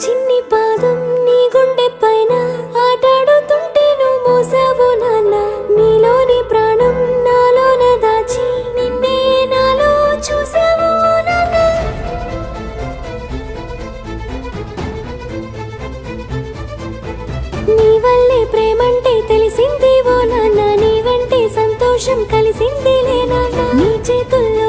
చిన్ని పాదం నీ గుండె పైన ఆటాడుతుంటే నువ్వు మోసావు నాన్న నీలోని ప్రాణం నాలోన దాచి నిన్నే నాలో చూసావు నాన్న నీ వల్లే ప్రేమంటే తెలిసింది ఓ నాన్న నీ వెంటే సంతోషం కలిసింది లే నాన్న నీ చేతుల్లో